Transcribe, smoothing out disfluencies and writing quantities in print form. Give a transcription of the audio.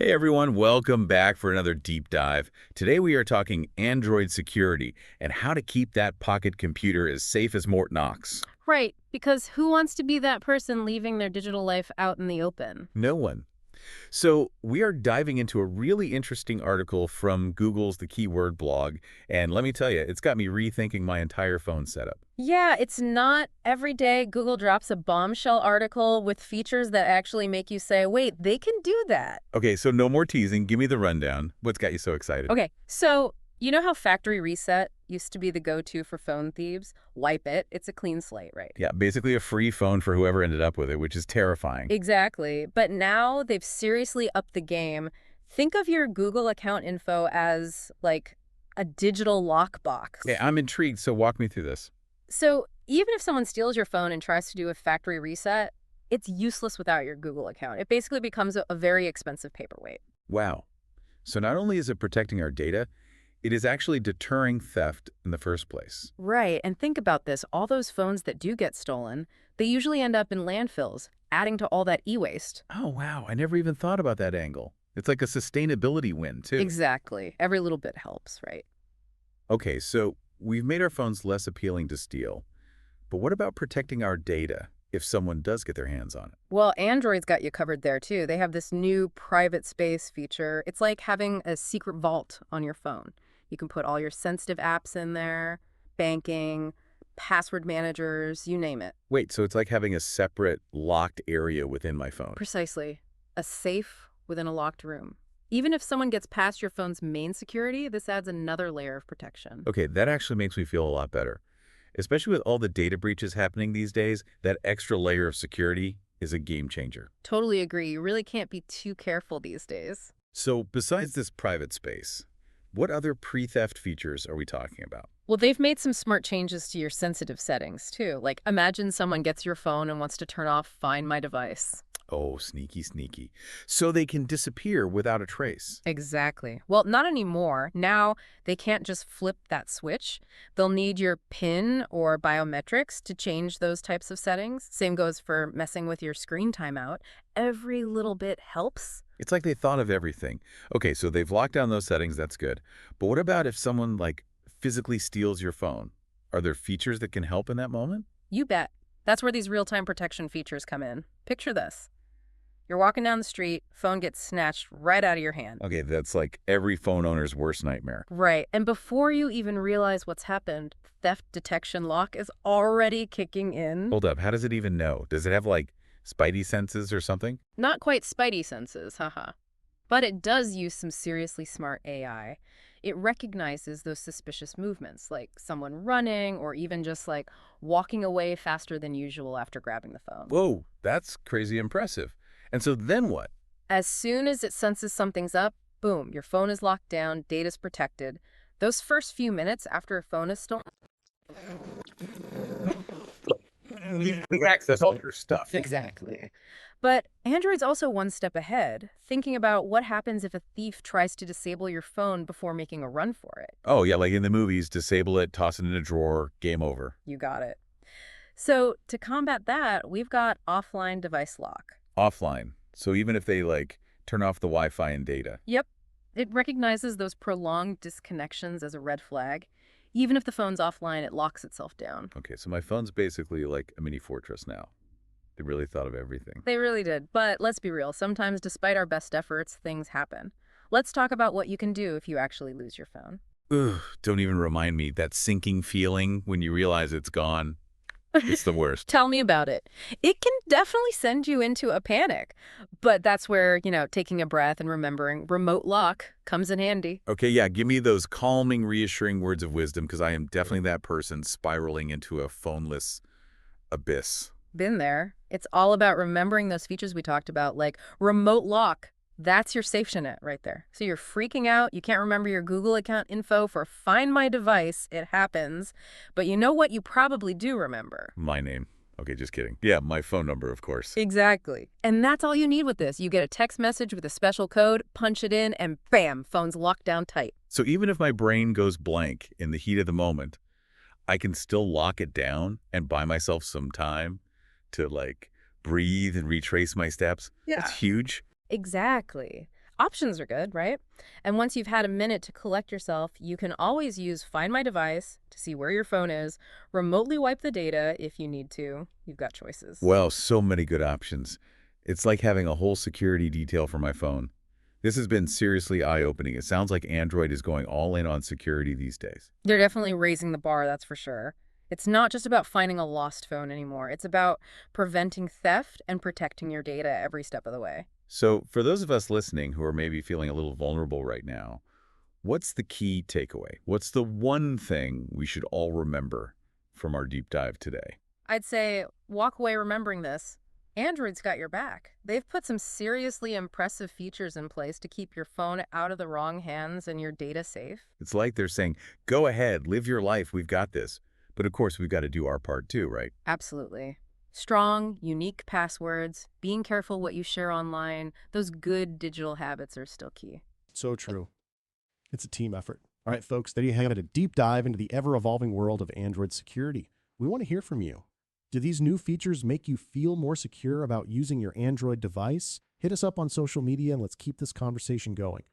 Hey everyone, welcome back for another deep dive. Today we are talking Android security and how to keep that pocket computer as safe as Mort Knox. Right, because who wants to be that person leaving their digital life out in the open? No one. So we are diving into a really interesting article from Google's The Keyword blog, and let me tell you, it's got me rethinking my entire phone setup. Yeah, it's not every day Google drops a bombshell article with features that actually make you say, wait, they can do that. Okay, so no more teasing. Give me the rundown. What's got you so excited? Okay, so you know how factory reset used to be the go-to for phone thieves? Wipe it, it's a clean slate, right? Yeah, basically a free phone for whoever ended up with it, which is terrifying. Exactly. But now they've seriously upped the game. Think of your Google account info as like a digital Yeah, lockbox. I'm intrigued, so walk me through this. So even if someone steals your phone and tries to do a factory reset, it's useless without your Google account. It basically becomes a very expensive paperweight. Wow. So not only is it protecting our data, it is actually deterring theft in the first place. Right, and think about this. All those phones that do get stolen, they usually end up in landfills, adding to all that e-waste. Oh, wow. I never even thought about that angle. It's like a sustainability win, too. Exactly. Every little bit helps, right? Okay, so we've made our phones less appealing to steal. But what about protecting our data if someone does get their hands on it? Well, Android's got you covered there too. They have this new private space feature. It's like having a secret vault on your phone. You can put all your sensitive apps in there, banking, password managers, you name it. Wait, so it's like having a separate locked area within my phone. Precisely. A safe within a locked room. Even if someone gets past your phone's main security, this adds another layer of protection. Okay, that actually makes me feel a lot better. Especially with all the data breaches happening these days, that extra layer of security is a game changer. Totally agree. You really can't be too careful these days. So besides this private space, what other pre-theft features are we talking about? Well, they've made some smart changes to your sensitive settings, too. Like, imagine someone gets your phone and wants to turn off Find My Device. Oh, sneaky, sneaky. So they can disappear without a trace. Exactly. Well, not anymore. Now, they can't just flip that switch. They'll need your PIN or biometrics to change those types of settings. Same goes for messing with your screen timeout. Every little bit helps. It's like they thought of everything. Okay, so they've locked down those settings, that's good. But what about if someone, like, physically steals your phone? Are there features that can help in that moment? You bet. That's where these real-time protection features come in. Picture this. You're walking down the street, phone gets snatched right out of your hand. Okay, that's like every phone owner's worst nightmare. Right. And before you even realize what's happened, theft detection lock is already kicking in. Hold up, how does it even know? Does it have, like, spidey senses or something? Not quite spidey senses, haha. But it does use some seriously smart AI. It recognizes those suspicious movements, like someone running or even just like walking away faster than usual after grabbing the phone. Whoa, that's crazy impressive. And so then what? As soon as it senses something's up, boom, your phone is locked down, data's protected. Those first few minutes after a phone is stolen. We access all your stuff. Exactly. But Android's also one step ahead, thinking about what happens if a thief tries to disable your phone before making a run for it. Oh, yeah, like in the movies, disable it, toss it in a drawer, game over. You got it. So to combat that, we've got offline device lock. Offline. So even if they, like, turn off the Wi-Fi and data. Yep. It recognizes those prolonged disconnections as a red flag. Even if the phone's offline, it locks itself down. Okay, so my phone's basically like a mini fortress now. They really thought of everything. They really did. But let's be real, sometimes despite our best efforts, things happen. Let's talk about what you can do if you actually lose your phone. Ugh, don't even remind me. That sinking feeling when you realize it's gone. It's the worst. Tell me about it. It can definitely send you into a panic. But that's where, taking a breath and remembering remote lock comes in handy. Okay, yeah, give me those calming, reassuring words of wisdom because I am definitely that person spiraling into a phoneless abyss. Been there. It's all about remembering those features we talked about, like remote lock. That's your safety net right there. So you're freaking out. You can't remember your Google account info for Find My Device. It happens. But you know what you probably do remember? My name. Okay, just kidding. Yeah, my phone number, of course. Exactly. And that's all you need with this. You get a text message with a special code, punch it in, and bam, phone's locked down tight. So even if my brain goes blank in the heat of the moment, I can still lock it down and buy myself some time to, like, breathe and retrace my steps. Yeah. That's huge. Exactly. Options are good, right? And once you've had a minute to collect yourself, you can always use Find My Device to see where your phone is, remotely wipe the data if you need to. You've got choices. Well, so many good options. It's like having a whole security detail for my phone. This has been seriously eye-opening. It sounds like Android is going all in on security these days. They're definitely raising the bar, that's for sure. It's not just about finding a lost phone anymore. It's about preventing theft and protecting your data every step of the way. So for those of us listening who are maybe feeling a little vulnerable right now, what's the key takeaway? What's the one thing we should all remember from our deep dive today? I'd say walk away remembering this. Android's got your back. They've put some seriously impressive features in place to keep your phone out of the wrong hands and your data safe. It's like they're saying, go ahead, live your life, we've got this. But of course, we've got to do our part too, right? Absolutely. Strong, unique passwords, being careful what you share online, those good digital habits are still key. So true. It's a team effort. All right, folks, there you have it, a deep dive into the ever-evolving world of Android security. We want to hear from you. Do these new features make you feel more secure about using your Android device? Hit us up on social media and let's keep this conversation going.